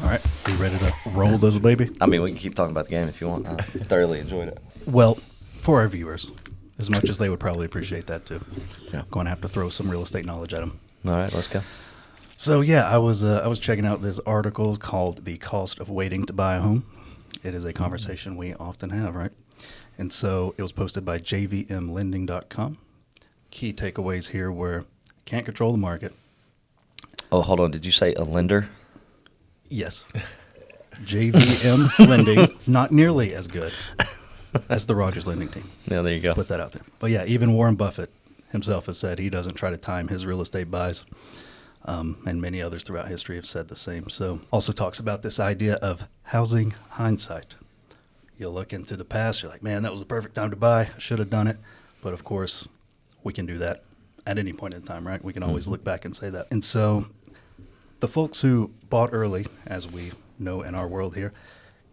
All right, are you ready to roll this baby? I mean, we can keep talking about the game if you want. I thoroughly enjoyed it. Well, for our viewers, as much as they would probably appreciate that too, Yeah. going to have to throw some real estate knowledge at them. All right, let's go. So yeah, I was checking out this article called "The Cost of Waiting to Buy a Home." It is a conversation we often have, right? And so it was posted by jvmlending.com. Key takeaways here were can't control the market. Oh, hold on. Did you say a lender? Yes. JVM Lending, not nearly as good as the Rogers Lending team. Yeah, there you go. Put that out there. But yeah, even Warren Buffett himself has said he doesn't try to time his real estate buys. And many others throughout history have said the same. So also talks about this idea of housing hindsight. You'll look into the past, you're like, man, that was the perfect time to buy. I should have done it. But of course, we can do that at any point in time, right? We can always look back and say that. And so the folks who bought early, as we know in our world here,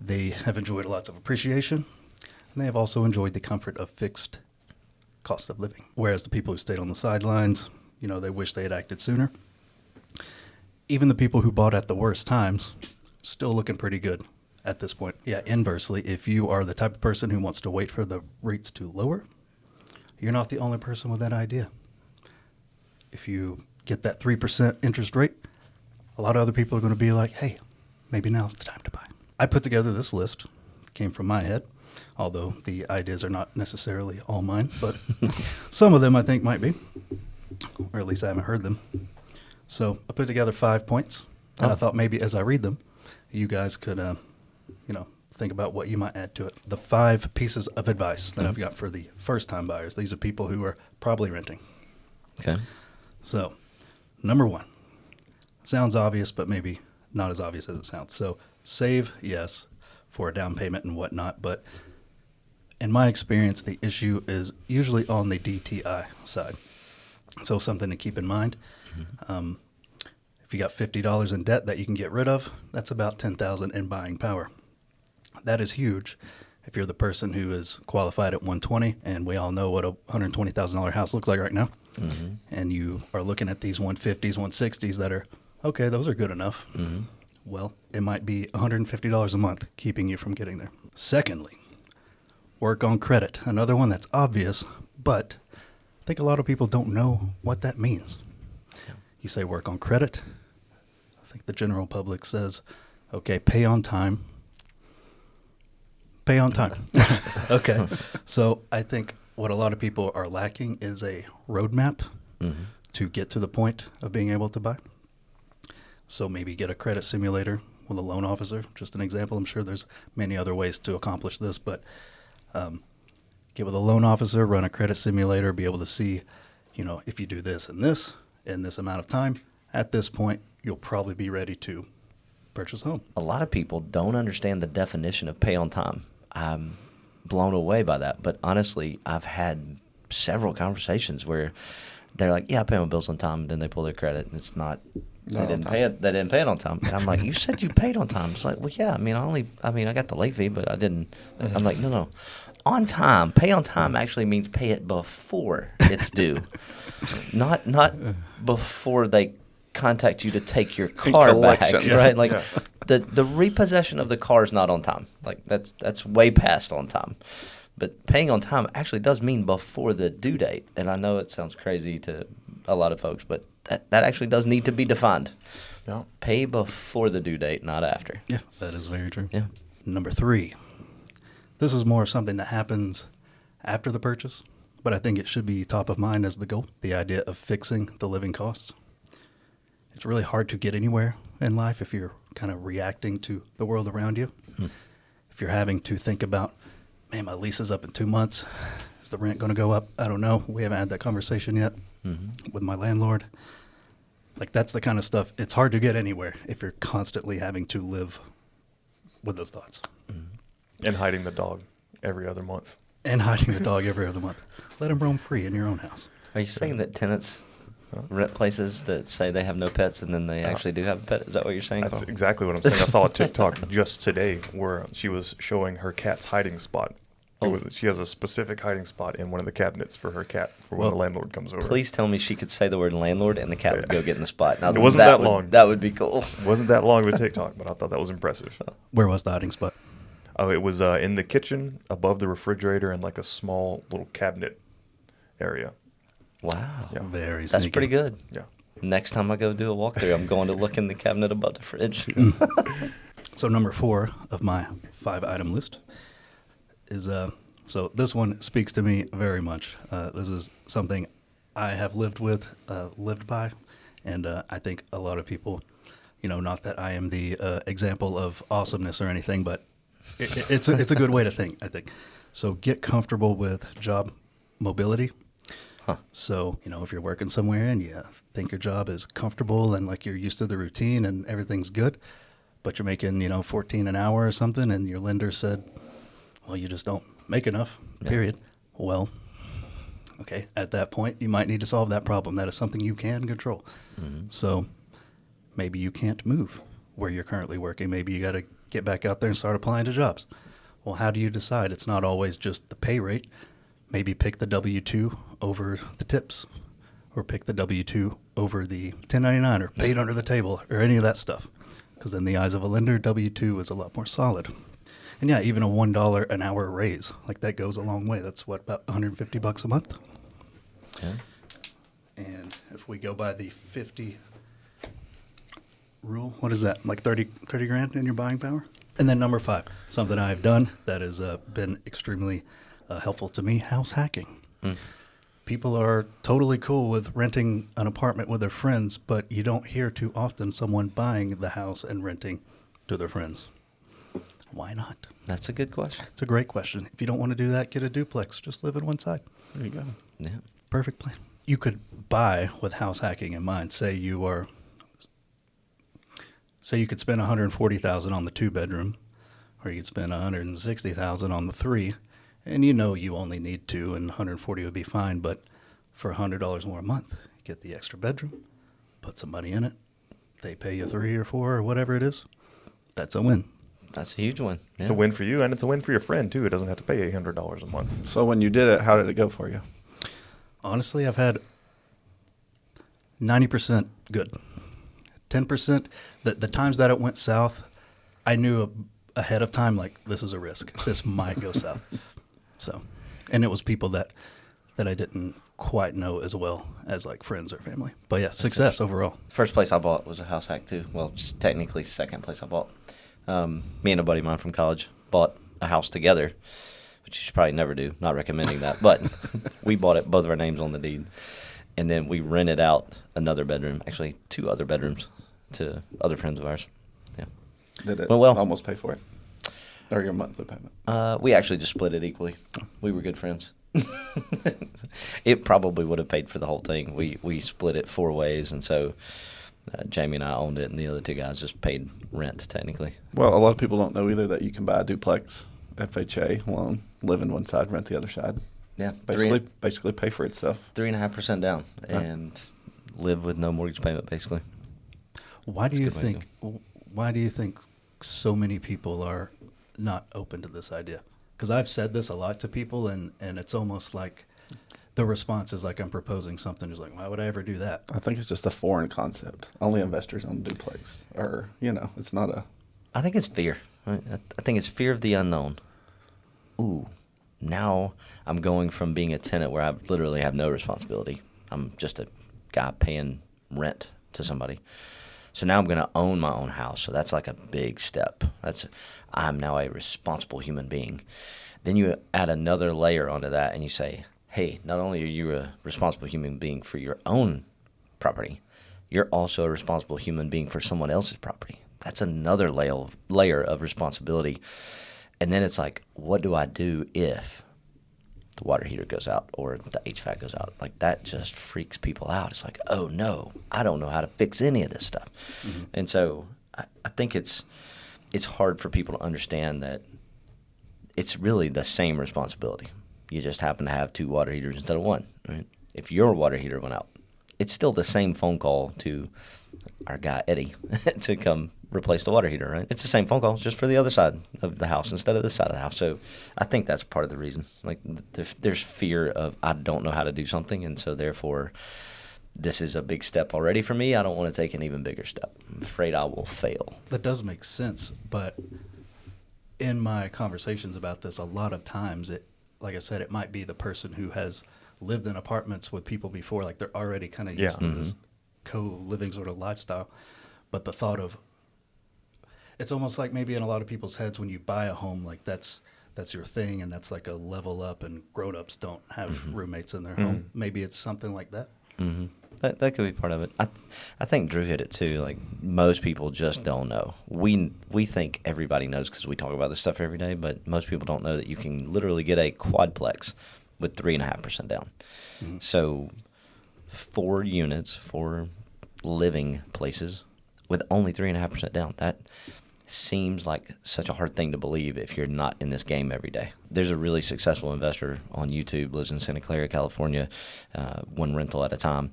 they have enjoyed lots of appreciation. And they have also enjoyed the comfort of fixed cost of living. Whereas the people who stayed on the sidelines, you know, they wish they had acted sooner. Even the people who bought at the worst times, still looking pretty good at this point. Yeah, inversely, if you are the type of person who wants to wait for the rates to lower, you're not the only person with that idea. If you get that 3% interest rate, a lot of other people are going to be like, hey, maybe now's the time to buy. I put together this list. It came from my head, although the ideas are not necessarily all mine, but some of them I think might be, or at least I haven't heard them. So I put together 5 points, and I thought maybe as I read them, you guys could, think about what you might add to it. The 5 pieces of advice that I've got for the first-time buyers. These are people who are probably renting. Okay. So, number 1. Sounds obvious, but maybe not as obvious as it sounds. So, save, yes, for a down payment and whatnot, but in my experience, the issue is usually on the DTI side. So, something to keep in mind. If you got $50 in debt that you can get rid of, that's about $10,000 in buying power. That is huge. If you're the person who is qualified at 120, and we all know what a $120,000 house looks like right now, and you are looking at these 150s, 160s that are, okay, those are good enough. Well, it might be $150 a month keeping you from getting there. Secondly, work on credit. Another one that's obvious, but I think a lot of people don't know what that means. You say work on credit. I think the general public says, okay, pay on time. Pay on time. Okay. So I think what a lot of people are lacking is a roadmap to get to the point of being able to buy. So maybe get a credit simulator with a loan officer, just an example. I'm sure there's many other ways to accomplish this, but get with a loan officer, run a credit simulator, be able to see, if you do this and this in this amount of time, at this point, you'll probably be ready to purchase a home. A lot of people don't understand the definition of pay on time. I'm blown away by that. But honestly, I've had several conversations where they're like, yeah, I pay my bills on time, and then they pull their credit, and it's not, they didn't pay it on time. And I'm like, you said you paid on time. It's like, well, yeah, I got the late fee, but I didn't. I'm like, no. On time, pay on time actually means pay it before it's due, not before they contact you to take your car back, right? Like the repossession of the car is not on time. Like that's way past on time. But paying on time actually does mean before the due date. And I know it sounds crazy to a lot of folks, but that actually does need to be defined. Yeah. Pay before the due date, not after. Yeah, that is very true. Yeah. Number 3. This is more something that happens after the purchase, but I think it should be top of mind as the goal, the idea of fixing the living costs. It's really hard to get anywhere in life if you're kind of reacting to the world around you. If you're having to think about, man, my lease is up in 2 months. Is the rent going to go up? I don't know. We haven't had that conversation yet with my landlord. Like, that's the kind of stuff. It's hard to get anywhere if you're constantly having to live with those thoughts. And hiding the dog every other month. And hiding the dog every other month. Let him roam free in your own house. Are you saying that tenants rent places that say they have no pets and then they actually do have a pet? Is that what you're saying? That's exactly what I'm saying. I saw a TikTok just today where she was showing her cat's hiding spot She has a specific hiding spot in one of the cabinets for her cat for when Well, the landlord comes over. Please tell me she could say the word landlord and the cat would go get in the spot. Now, It wasn't that long. That would be cool. It wasn't that long of a TikTok, but I thought that was impressive. Where was the hiding spot? Oh, it was in the kitchen, above the refrigerator, and like a small little cabinet area. Wow. Yeah. Very That's sneaky. pretty good. Yeah. Next time I go do a walkthrough, I'm going to look in the cabinet above the fridge. So number 4 of my 5-item list is so this one speaks to me very much. This is something I have lived by, and I think a lot of people, not that I am the example of awesomeness or anything, but it's a good way to think, I think. So get comfortable with job mobility. Huh. So, if you're working somewhere and you think your job is comfortable and like you're used to the routine and everything's good, but you're making, 14 an hour or something, and your lender said, well, you just don't make enough, period. Well, okay, at that point, you might need to solve that problem. That is something you can control. Mm-hmm. So maybe you can't move where you're currently working. Maybe you got to get back out there and start applying to jobs. Well, how do you decide? It's not always just the pay rate. Maybe pick the W-2 over the tips, or pick the W-2 over the 1099 or paid under the table or any of that stuff. Because in the eyes of a lender, W-2 is a lot more solid. And yeah, even a $1 an hour raise, like that goes a long way. That's about $150 a month. Yeah. And if we go by the 50 rule, what is that? Like 30 grand in your buying power? And then number 5, something I've done that has been extremely helpful to me, house hacking. People are totally cool with renting an apartment with their friends, but you don't hear too often someone buying the house and renting to their friends. Why not? That's a good question. It's a great question. If you don't want to do that, get a duplex. Just live in one side. There you go. Yeah. Perfect plan. You could buy with house hacking in mind. Say you could spend $140,000 on the 2-bedroom, or you could spend $160,000 on the 3, and you only need 2, and $140 would be fine. But for $100 more a month, get the extra bedroom, put some money in it. They pay you 3 or 4 or whatever it is. That's a win. That's a huge one. Yeah. It's a win for you, and it's a win for your friend, too. It doesn't have to pay $800 a month. So when you did it, how did it go for you? Honestly, I've had 90% good. 10%, the times that it went south, I knew ahead of time, like, this is a risk. This might go south. So, and it was people that I didn't quite know as well as, like, friends or family. But, yeah, success overall. First place I bought was a house hack, too. Well, it's technically second place I bought. Me and a buddy of mine from college bought a house together, which you should probably never do. Not recommending that. But we bought it, both of our names on the deed. And then we rented out another bedroom, actually 2 other bedrooms, to other friends of ours. Yeah. Did it Well, almost pay for it? Or your monthly payment? We actually just split it equally. We were good friends. It probably would have paid for the whole thing. We split it 4 ways, and so Jamie and I owned it, and the other 2 guys just paid rent, technically. Well, a lot of people don't know either that you can buy a duplex, FHA loan, live in one side, rent the other side. Yeah, Basically pay for itself. 3.5% down, and live with no mortgage payment, basically. Why do That's a you good way to think? Why do you think so many people are not open to this idea? Because I've said this a lot to people, and it's almost like the response is like I'm proposing something. Just like, why would I ever do that? I think it's just a foreign concept. Only investors own duplex. Or, it's not a... I think it's fear. Right? I think it's fear of the unknown. Ooh, now I'm going from being a tenant where I literally have no responsibility. I'm just a guy paying rent to somebody. So now I'm going to own my own house. So that's like a big step. I'm now a responsible human being. Then you add another layer onto that and you say, hey, not only are you a responsible human being for your own property, you're also a responsible human being for someone else's property. That's another layer of responsibility. And then it's like, what do I do if the water heater goes out or the HVAC goes out? Like, that just freaks people out. It's like, oh no, I don't know how to fix any of this stuff. Mm-hmm. And so I think it's hard for people to understand that it's really the same responsibility. You just happen to have 2 water heaters instead of 1, right? If your water heater went out, it's still the same phone call to our guy Eddie to come replace the water heater, right? It's the same phone call, just for the other side of the house instead of this side of the house. So I think that's part of the reason. Like there's fear of I don't know how to do something, and so therefore this is a big step already for me. I don't want to take an even bigger step. I'm afraid I will fail. That does make sense, but in my conversations about this, a lot of times like I said, it might be the person who has lived in apartments with people before, like they're already kind of used to this co-living sort of lifestyle. But the thought of, it's almost like maybe in a lot of people's heads when you buy a home, like that's your thing and that's like a level up, and grown-ups don't have roommates in their home. Maybe it's something like that. Mm-hmm. That could be part of it. I think Drew hit it too. Like most people just don't know. We think everybody knows because we talk about this stuff every day, but most people don't know that you can literally get a quadplex with 3.5% down. Mm-hmm. So 4 units, 4 living places with only 3.5% down. That seems like such a hard thing to believe if you're not in this game every day. There's a really successful investor on YouTube, lives in Santa Clara, California, one rental at a time.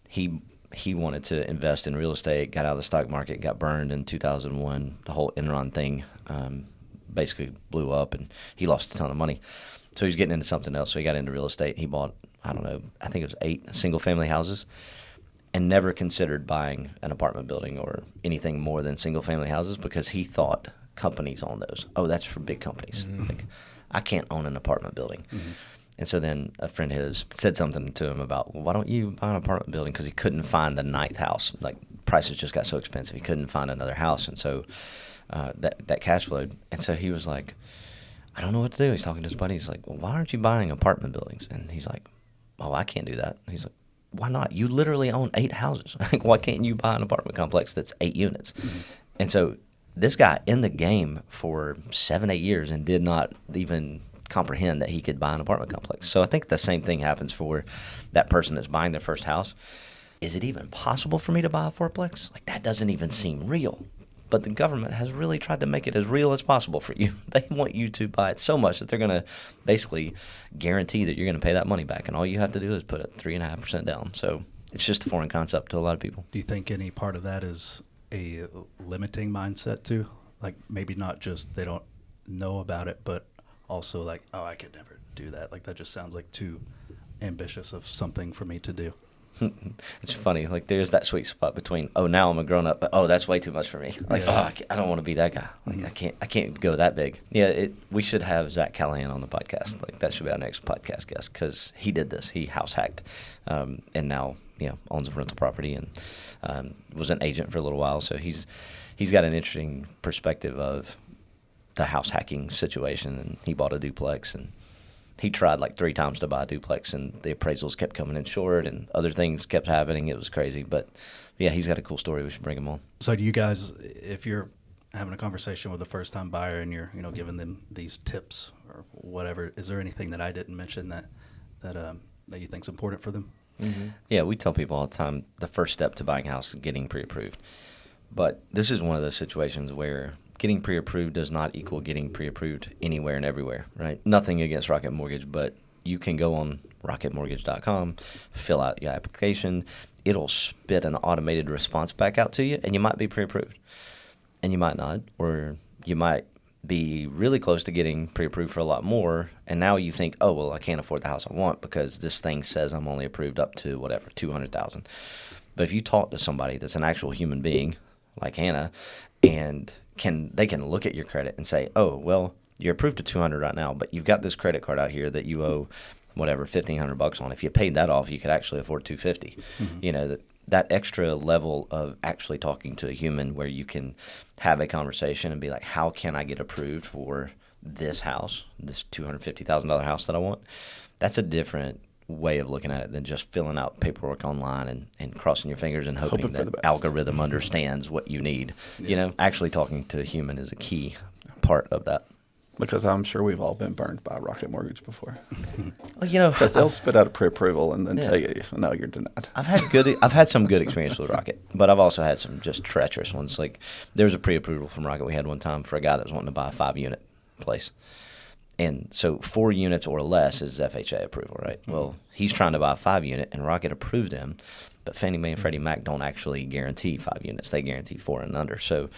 He wanted to invest in real estate, got out of the stock market, got burned in 2001. The whole Enron thing basically blew up, and he lost a ton of money. So he's getting into something else. So he got into real estate. He bought, I think it was 8 single-family houses, and never considered buying an apartment building or anything more than single-family houses because he thought companies own those. Oh, that's for big companies. Mm-hmm. Like, I can't own an apartment building. Mm-hmm. And so then a friend of his said something to him about, well, why don't you buy an apartment building? Because he couldn't find the 9th house. Like, prices just got so expensive. He couldn't find another house. And so that cash flowed. And so he was like, I don't know what to do. He's talking to his buddy. He's like, well, why aren't you buying apartment buildings? And he's like, oh, I can't do that. He's like, why not? You literally own 8 houses. Like, why can't you buy an apartment complex that's 8 units? Mm-hmm. And so this guy in the game for 7-8 years and did not even comprehend that he could buy an apartment complex. So I think the same thing happens for that person that's buying their first house. Is it even possible for me to buy a 4-plex? Like, that doesn't even seem real. But the government has really tried to make it as real as possible for you. They want you to buy it so much that they're going to basically guarantee that you're going to pay that money back. And all you have to do is put a 3.5% down. So it's just a foreign concept to a lot of people. Do you think any part of that is a limiting mindset too? Like, maybe not just they don't know about it, but also like, oh, I could never do that. Like, that just sounds like too ambitious of something for me to do. It's funny. Like, there's that sweet spot between, oh, now I'm a grown up, but oh, that's way too much for me. Like, oh, I don't want to be that guy. Like, I can't go that big. Yeah, we should have Zach Callahan on the podcast. Like, that should be our next podcast guest because he did this. He house hacked, and now owns a rental property and was an agent for a little while. So he's got an interesting perspective of the house hacking situation. And he bought a duplex, and he tried like 3 times to buy a duplex, and the appraisals kept coming in short, and other things kept happening. It was crazy, but yeah, he's got a cool story. We should bring him on. So, do you guys, if you're having a conversation with a first-time buyer and you're giving them these tips or whatever, is there anything that I didn't mention that you think's important for them? Mm-hmm. Yeah, we tell people all the time the first step to buying a house is getting pre-approved. But this is one of those situations where getting pre-approved does not equal getting pre-approved anywhere and everywhere, right? Nothing against Rocket Mortgage, but you can go on rocketmortgage.com, fill out your application. It'll spit an automated response back out to you, and you might be pre-approved. And you might not, or you might be really close to getting pre-approved for a lot more, and now you think, oh, well, I can't afford the house I want because this thing says I'm only approved up to whatever, $200,000. But if you talk to somebody that's an actual human being, like Hannah, and they can look at your credit and say, oh, well, you're approved to $200 right now, but you've got this credit card out here that you owe whatever $1,500 on. If you paid that off, you could actually afford $250. Mm-hmm. That extra level of actually talking to a human where you can have a conversation and be like, how can I get approved for this house, this $250,000 house that I want? That's a different way of looking at it than just filling out paperwork online and crossing your fingers and hoping that the algorithm understands what you need. Yeah. Actually talking to a human is a key part of that. Because I'm sure we've all been burned by Rocket Mortgage before. Well, because they'll spit out a pre-approval and then tell you, no, you're denied. I've had some good experience with Rocket, but I've also had some just treacherous ones. Like, there was a pre-approval from Rocket we had one time for a guy that was wanting to buy a 5-unit place. And so 4 units or less is FHA approval, right? Well, he's trying to buy a 5-unit, and Rocket approved him, but Fannie Mae and Freddie Mac don't actually guarantee 5 units. They guarantee 4 and under. So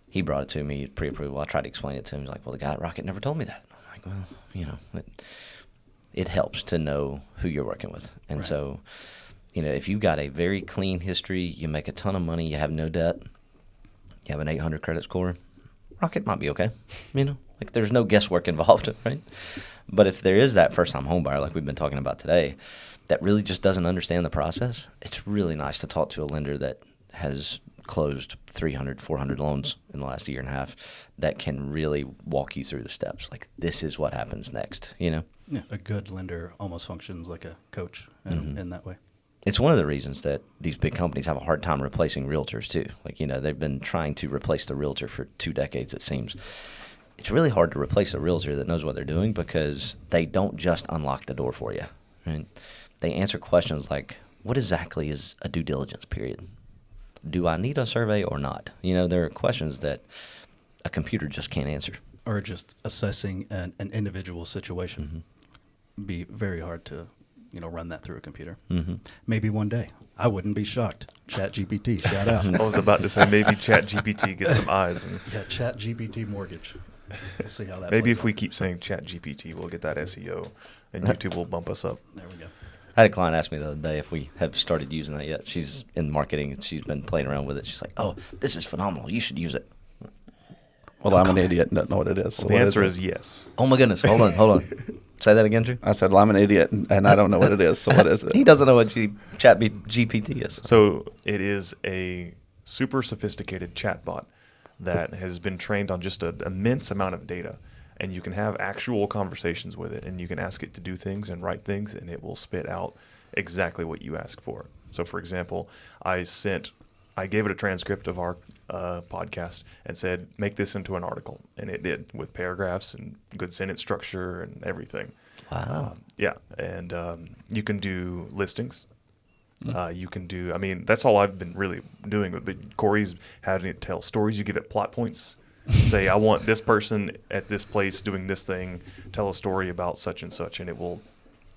he brought it to me, pre-approval. I tried to explain it to him. He's like, well, the guy at Rocket never told me that. I'm like, well, it helps to know who you're working with. And Right. so, if you've got a very clean history, you make a ton of money, you have no debt, you have an 800 credit score, Rocket might be okay. Like there's no guesswork involved, right? But if there is that first-time home buyer, like we've been talking about today, that really just doesn't understand the process, it's really nice to talk to a lender that has closed 300, 400 loans in the last year and a half that can really walk you through the steps. Like, this is what happens next, Yeah, a good lender almost functions like a coach in that way. It's one of the reasons that these big companies have a hard time replacing realtors, too. Like, they've been trying to replace the realtor for 2 decades, it seems. It's really hard to replace a realtor that knows what they're doing because they don't just unlock the door for you, right? They answer questions like, what exactly is a due diligence period? Do I need a survey or not? There are questions that a computer just can't answer. Or just assessing an individual situation. Be very hard to, run that through a computer. Maybe one day. I wouldn't be shocked. ChatGPT, shout out. I was about to say maybe ChatGPT gets some eyes. And Yeah, ChatGPT mortgage. We'll see how that maybe plays if we out. keep saying ChatGPT, we'll get that SEO, and YouTube will bump us up. There we go. I had a client ask me the other day if we have started using that yet. She's in marketing and she's been playing around with it. She's like, oh, this is phenomenal. You should use it. Well, I'm an idiot and don't know what it is. So The what answer it? is yes. Oh, my goodness. Hold on. Say that again, Drew. I said, well, I'm an idiot and I don't know what it is. So what is He it? doesn't know what GPT is. So it is a super sophisticated chatbot that has been trained on just an immense amount of data. And you can have actual conversations with it, and you can ask it to do things and write things, and it will spit out exactly what you ask for. So, for example, I gave it a transcript of our podcast and said, make this into an article. And it did, with paragraphs and good sentence structure and everything. Wow. Yeah. And you can do listings. You can do, that's all I've been really doing. But Corey's having it tell stories. You give it plot points. Say, I want this person at this place doing this thing. Tell a story about such and such, and it will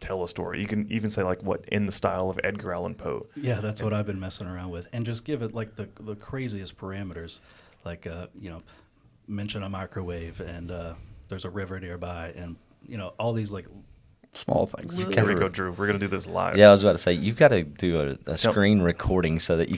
tell a story. You can even say, like, what, in the style of Edgar Allan Poe. Yeah, that's what I've been messing around with. And just give it, like, the craziest parameters. Like, mention a microwave, and there's a river nearby, and, all these, like... Small things. Here we go, Drew. We're going to do this live. Yeah, I was about to say, you've got to do a screen recording so that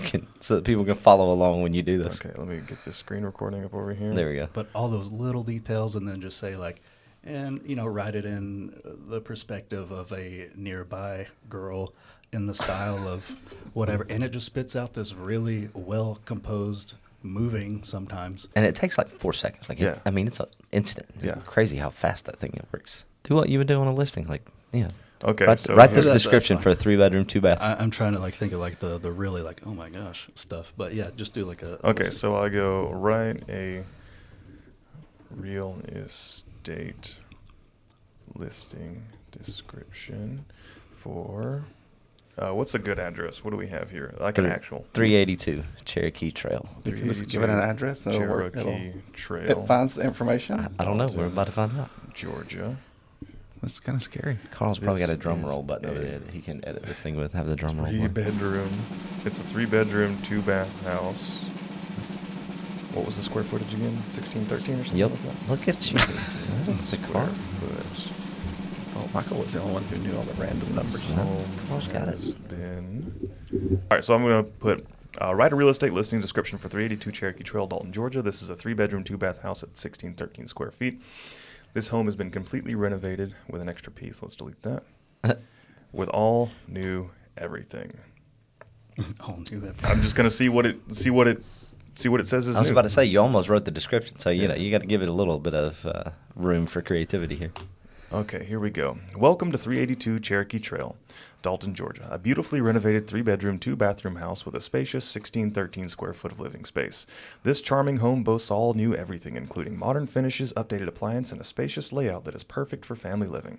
people can follow along when you do this. Okay, let me get this screen recording up over here. There we go. But all those little details, and then just say, like... And, write it in the perspective of a nearby girl in the style of whatever. And it just spits out this really well-composed, moving sometimes. And it takes like 4 seconds. Like, Yeah. it's instant. Yeah. It's crazy how fast that thing works. Do what you would do on a listing. Like, yeah. Okay, Write so this That's description fine. for a 3-bedroom, 2-bath. I'm trying to, like, think of, like, the really, like, oh, my gosh, stuff. But, yeah, just do, like, a... Okay, so I go write a real estate listing description for what's a good address? What do we have here? Like an actual 382 Cherokee Trail. You can just give it an address. That'll work. Cherokee Trail, It finds the information. I don't know. We're about to find out. Georgia. That's kind of scary. Carl's probably got a This drum is roll button over a there that he can edit this thing with. Have the drum roll. button. 3-bedroom. It's a 3-bedroom, 2-bath house. What was the square footage again? 1613 or something Yep. like that? Look at you. The Square car. foot. Oh, Michael was the only one who knew all the random numbers. Home Carl's got it. has been. All right, so I'm going to put write a real estate listing description for 382 Cherokee Trail, Dalton, Georgia. This is a 3-bedroom, 2-bath house at 1613 square feet. This home has been completely renovated with an extra piece. Let's delete that. With all new everything. Oh, knew that. I'm just going to see what it says is I was new. about to say, you almost wrote the description, so you got to give it a little bit of room for creativity here. Okay, here we go. Welcome to 382 Cherokee Trail. Dalton, Georgia. A beautifully renovated 3-bedroom, 2-bathroom house with a spacious 1613 square foot of living space. This charming home boasts all new everything, including modern finishes, updated appliance, and a spacious layout that is perfect for family living.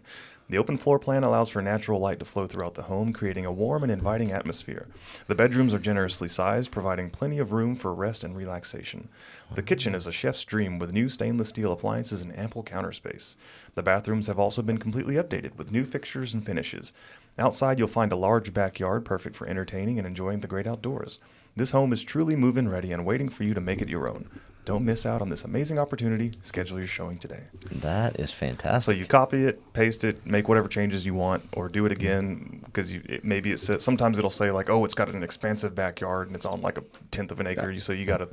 The open floor plan allows for natural light to flow throughout the home, creating a warm and inviting atmosphere. The bedrooms are generously sized, providing plenty of room for rest and relaxation. The kitchen is a chef's dream with new stainless steel appliances and ample counter space. The bathrooms have also been completely updated with new fixtures and finishes. Outside, you'll find a large backyard perfect for entertaining and enjoying the great outdoors. This home is truly move-in ready and waiting for you to make it your own. Don't miss out on this amazing opportunity. Schedule your showing today. That is fantastic. So you copy it, paste it, make whatever changes you want, or do it again because maybe it says sometimes it'll say like, oh, it's got an expansive backyard and it's on like a 1/10 of an acre. So you got to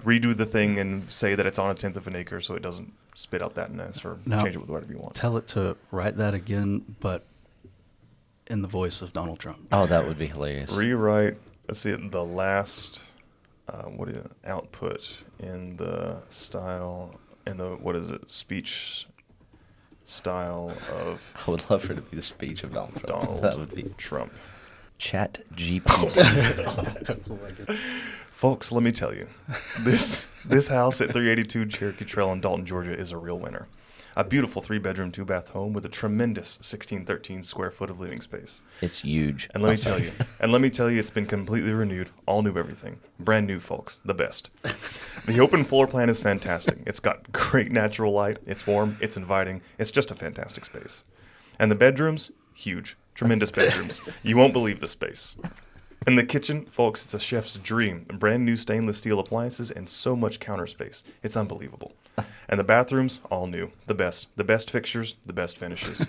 redo the thing and say that it's on a 1/10 of an acre so it doesn't spit out that mess or Now, change it with whatever you want. Tell it to write that again, but in the voice of Donald Trump. Oh, that would be hilarious. Rewrite. Let's see the last output in the style in the speech style of I would love for it to be the speech of Donald Trump. Donald That would be Trump. Chat GPT. Folks, let me tell you, this house at 382 Cherokee Trail in Dalton, Georgia is a real winner. A beautiful 3-bedroom, 2-bath home with a tremendous 1613 square foot of living space. It's huge. And let me tell you, it's been completely renewed, all new everything. Brand new, folks, the best. The open floor plan is fantastic. It's got great natural light. It's warm. It's inviting. It's just a fantastic space. And the bedrooms, huge, tremendous bedrooms. You won't believe the space. In the kitchen, folks, it's a chef's dream. Brand new stainless steel appliances and so much counter space. It's unbelievable. And the bathrooms, all new. The best. The best fixtures, the best finishes.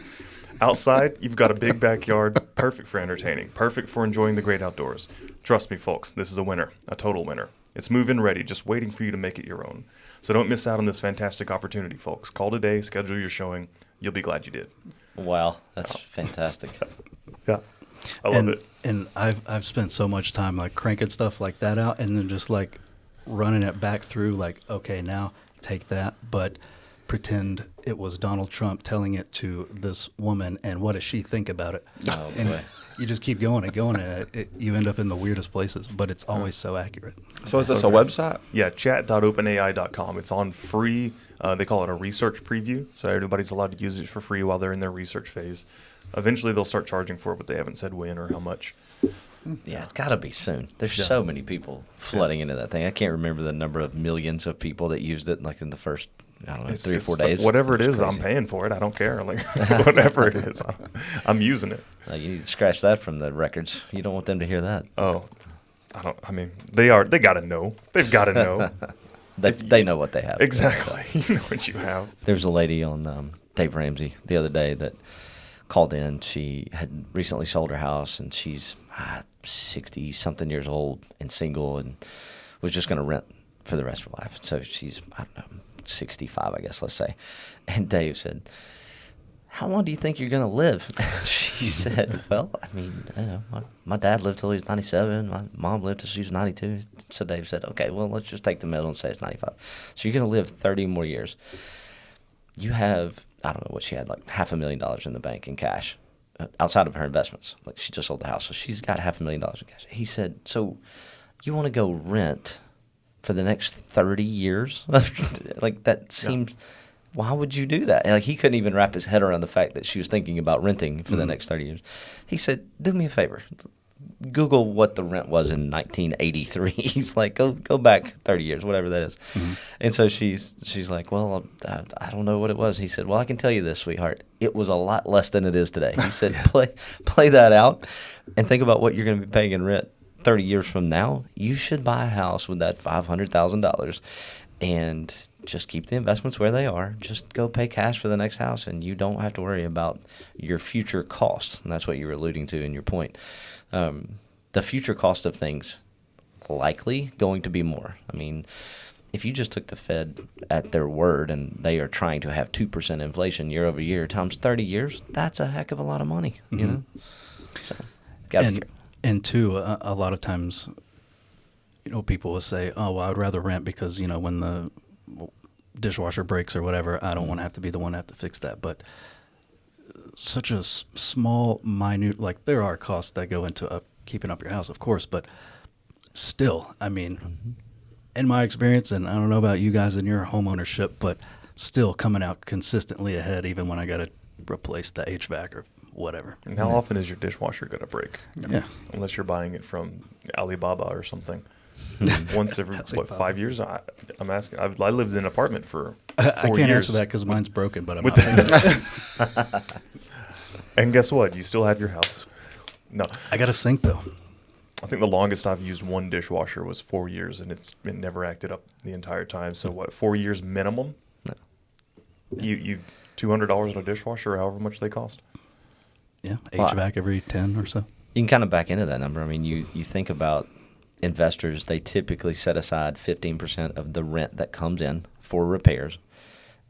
Outside, you've got a big backyard, perfect for entertaining, perfect for enjoying the great outdoors. Trust me, folks, this is a winner, a total winner. It's move-in ready, just waiting for you to make it your own. So don't miss out on this fantastic opportunity, folks. Call today, schedule your showing. You'll be glad you did. Wow, that's fantastic. Yeah. I love it. And I've spent so much time like cranking stuff like that out and then just like running it back through like, okay, now take that, but pretend it was Donald Trump telling it to this woman and what does she think about it? Oh, and boy. you just keep going and going and you end up in the weirdest places, but it's always so accurate. So is this a website? Yeah, chat.openai.com. It's on free. They call it a research preview, so everybody's allowed to use it for free while they're in their research phase. Eventually, they'll start charging for it, but they haven't said when or how much. Yeah, it's got to be soon. There's so many people flooding into that thing. I can't remember the number of millions of people that used it like in the first, I don't know, 3 or 4 days. Whatever it is, crazy. I'm paying for it. I don't care. Like whatever it is, I'm using it. You need to scratch that from the records. You don't want them to hear that. Oh, I mean, they got to know. They've got to know. They know what they have. Exactly. You know what you have. There was a lady on Dave Ramsey the other day that called in. She had recently sold her house, and she's 60-something years old and single and was just going to rent for the rest of her life. So she's, I don't know, 65, I guess, let's say. And Dave said, how long do you think you're going to live? She said, well, I mean, my dad lived till he was 97. My mom lived till she was 92. So Dave said, okay, well, let's just take the middle and say it's 95. So you're going to live 30 more years. You have, I don't know what she had, like $500,000 in the bank in cash outside of her investments. Like she just sold the house. So she's got $500,000 in cash. He said, so you want to go rent for the next 30 years? Like that seems... Yeah. Why would you do that? Like he couldn't even wrap his head around the fact that she was thinking about renting for the next 30 years. He said, do me a favor. Google what the rent was in 1983. He's like, go back 30 years, whatever that is. Mm-hmm. And so she's like, well, I don't know what it was. He said, well, I can tell you this, sweetheart. It was a lot less than it is today. He said, play that out and think about what you're going to be paying in rent 30 years from now. You should buy a house with that $500,000 and just keep the investments where they are. Just go pay cash for the next house, and you don't have to worry about your future costs. And that's what you were alluding to in your point. The future cost of things likely going to be more. I mean, if you just took the Fed at their word and they are trying to have 2% inflation year over year times 30 years, that's a heck of a lot of money, you know? So, gotta be careful. And two, a lot of times, people will say, oh, well, I'd rather rent because, when the dishwasher breaks or whatever, I don't want to have to be the one to have to fix that. But such a small, minute, like there are costs that go into keeping up your house, of course, but still, I mean, in my experience, and I don't know about you guys in your home ownership, but still coming out consistently ahead, even when I got to replace the HVAC or whatever. And how often is your dishwasher going to break? Yeah. Unless you're buying it from Alibaba or something. Once every, Alibaba. 5 years? I'm asking. I lived in an apartment for 4 I can't years. answer that because mine's broken, but I'm With not fixing it. And guess what? You still have your house. No. I got a sink, though. I think the longest I've used one dishwasher was 4 years, and it never acted up the entire time. So what? 4 years minimum? No. You $200 on a dishwasher, or however much they cost. Yeah, Well, HVAC every 10 or so. You can kind of back into that number. I mean, you think about investors, they typically set aside 15% of the rent that comes in for repairs,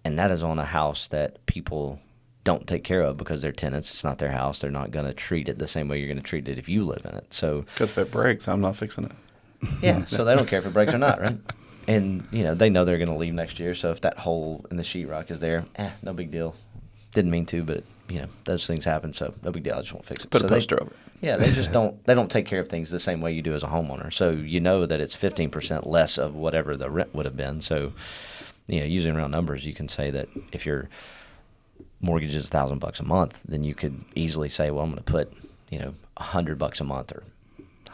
and that is on a house that people don't take care of because they're tenants. It's not their house. They're not going to treat it the same way you're going to treat it if you live in it. So, Because if it breaks, I'm not fixing it. yeah, so they don't care if it breaks or not, right? And, they know they're going to leave next year, so if that hole in the sheetrock is there, no big deal. Didn't mean to, but, those things happen, so no big deal. I just won't fix it. Put So a poster over it. yeah, they just don't take care of things the same way you do as a homeowner. So you know that it's 15% less of whatever the rent would have been. So, using round numbers, you can say that if your mortgage is $1,000 a month, then you could easily say, well, I'm going to put, $100 a month or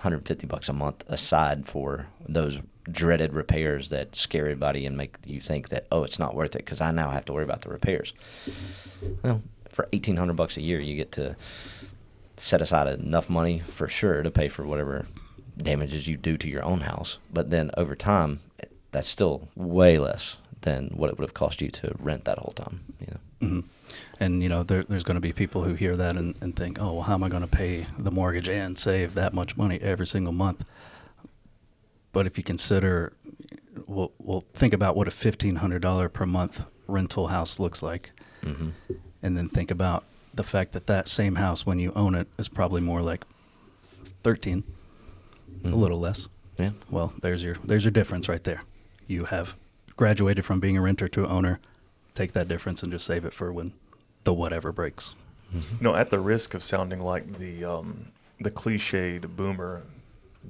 $150 a month aside for those dreaded repairs that scare everybody and make you think that, oh, it's not worth it because I now have to worry about the repairs. Well, for $1,800 a year, you get to set aside enough money for sure to pay for whatever damages you do to your own house. But then over time, that's still way less than what it would have cost you to rent that whole time. Mm-hmm. And, there's going to be people who hear that and think, oh, well, how am I going to pay the mortgage and save that much money every single month? But if you consider, we'll think about what a $1,500 per month rental house looks like. Mm-hmm. And then think about the fact that same house, when you own it, is probably more like 13, a little less. Yeah. Well, there's your difference right there. You have graduated from being a renter to an owner. Take that difference and just save it for when the whatever breaks. At the risk of sounding like the cliched boomer,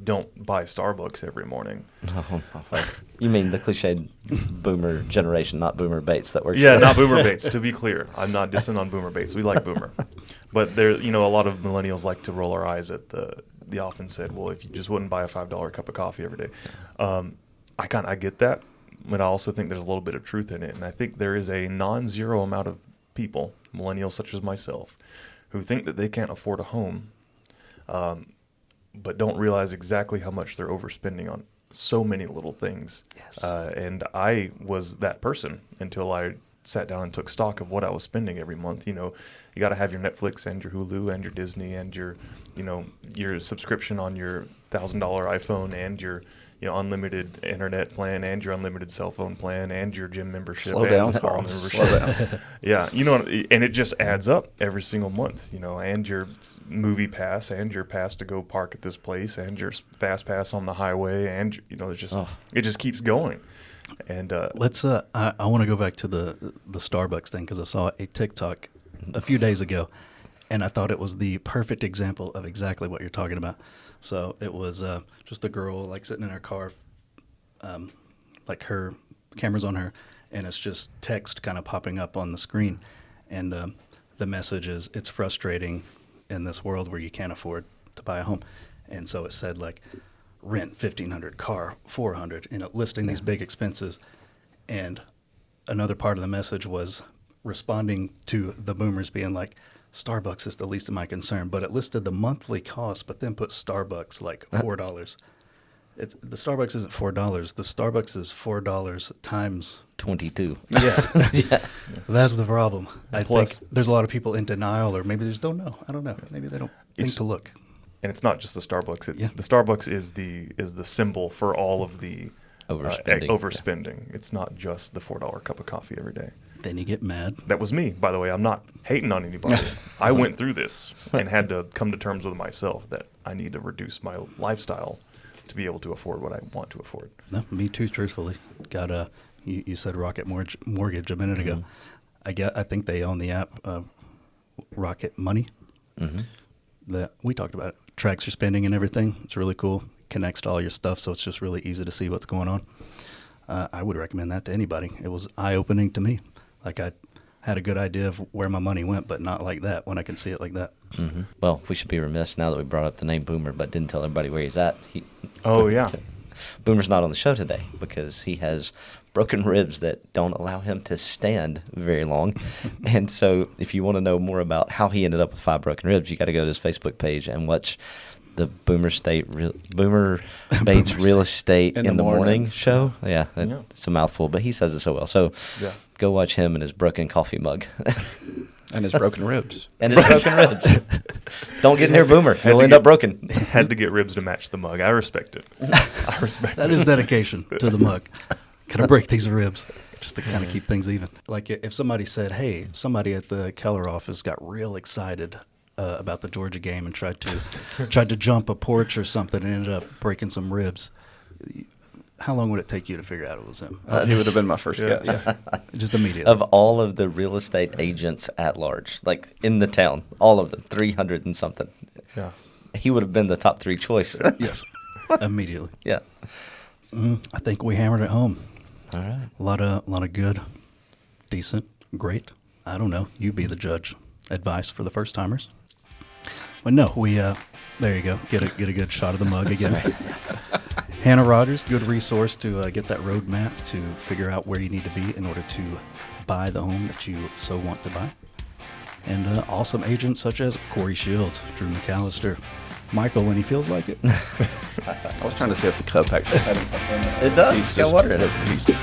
don't buy Starbucks every morning. You mean the cliched boomer generation, not boomer Bates that works? Yeah, not boomer Bates. To be clear, I'm not dissing on boomer Bates. We like boomer, but there, a lot of millennials like to roll our eyes at the often said, well, if you just wouldn't buy a $5 cup of coffee every day. I get that, but I also think there's a little bit of truth in it, and I think there is a non-zero amount of people, millennials such as myself, who think that they can't afford a home. But don't realize exactly how much they're overspending on so many little things. Yes. And I was that person until I sat down and took stock of what I was spending every month. You got to have your Netflix and your Hulu and your Disney and your, your subscription on your $1,000 iPhone and your, unlimited internet plan and your unlimited cell phone plan and your gym membership. Slow and down, spa Carl. membership. Slow down. Yeah, and it just adds up every single month, and your movie pass and your pass to go park at this place and your fast pass on the highway and, it's just, it just keeps going. And Let's. I want to go back to the Starbucks thing because I saw a TikTok a few days ago, and I thought it was the perfect example of exactly what you're talking about. So it was just a girl like sitting in her car, like her camera's on her, and it's just text kind of popping up on the screen, and the message is, it's frustrating in this world where you can't afford to buy a home, and so it said like, rent $1,500, car $400, listing these big expenses, and another part of the message was responding to the boomers being like, Starbucks is the least of my concern, but it listed the monthly cost, but then put Starbucks like $4. The Starbucks isn't $4. The Starbucks is $4 times 22. Yeah. Yeah. That's the problem. I Plus- think there's a lot of people in denial, or maybe they just don't know. I don't know. Maybe they don't think It's- to look. and it's not just the Starbucks. It's Yeah. the Starbucks is the symbol for all of the Overspending. overspending. It's not just the $4 cup of coffee every day. Then you get mad. That was me, by the way. I'm not hating on anybody. I went through this and had to come to terms with myself that I need to reduce my lifestyle to be able to afford what I want to afford. No, me too, truthfully. Got you said Rocket Mortgage a minute ago. Mhm. I think they own the app. Rocket Money. That we talked about it. Tracks your spending and everything. It's really cool. Connects to all your stuff, so it's just really easy to see what's going on. I would recommend that to anybody. It was eye-opening to me. Like, I had a good idea of where my money went, but not like that when I can see it like that. Well, we should be remiss now that we brought up the name Boomer, but didn't tell everybody where he's at. Oh, yeah. Boomer's not on the show today because he has broken ribs that don't allow him to stand very long. And so if you want to know more about how he ended up with 5 broken ribs, you got to go to his Facebook page and watch the Boomer Bates Real Estate in the morning show. Yeah, it's a mouthful, but he says it so well. So go watch him and his broken coffee mug. And his broken ribs. And his broken ribs. Don't get near Boomer. He'll end up broken. Had to get ribs to match the mug. I respect it. I respect That it. is dedication to the mug. Gotta break these ribs just to kind of keep things even. Like if somebody said, hey, somebody at the Keller office got real excited about the Georgia game and tried to jump a porch or something and ended up breaking some ribs, how long would it take you to figure out it was him? He would have been my first guess. Yeah, just immediately. Of all of the real estate agents at large, like in the town, all of them, 300 and something, he would have been the top 3 choice. Yes, immediately. Yeah. I think we hammered it home. All right. A lot of good, decent, great. I don't know. You be the judge. Advice for the first timers. But no, we there you go. Get a good shot of the mug again. Hannah Rogers, good resource to get that roadmap to figure out where you need to be in order to buy the home that you so want to buy. And awesome agents such as Corey Shields, Drew McAllister, Michael when he feels like it. I was trying to see if the cup actually had anything in it. It does. It's got water in it. He's just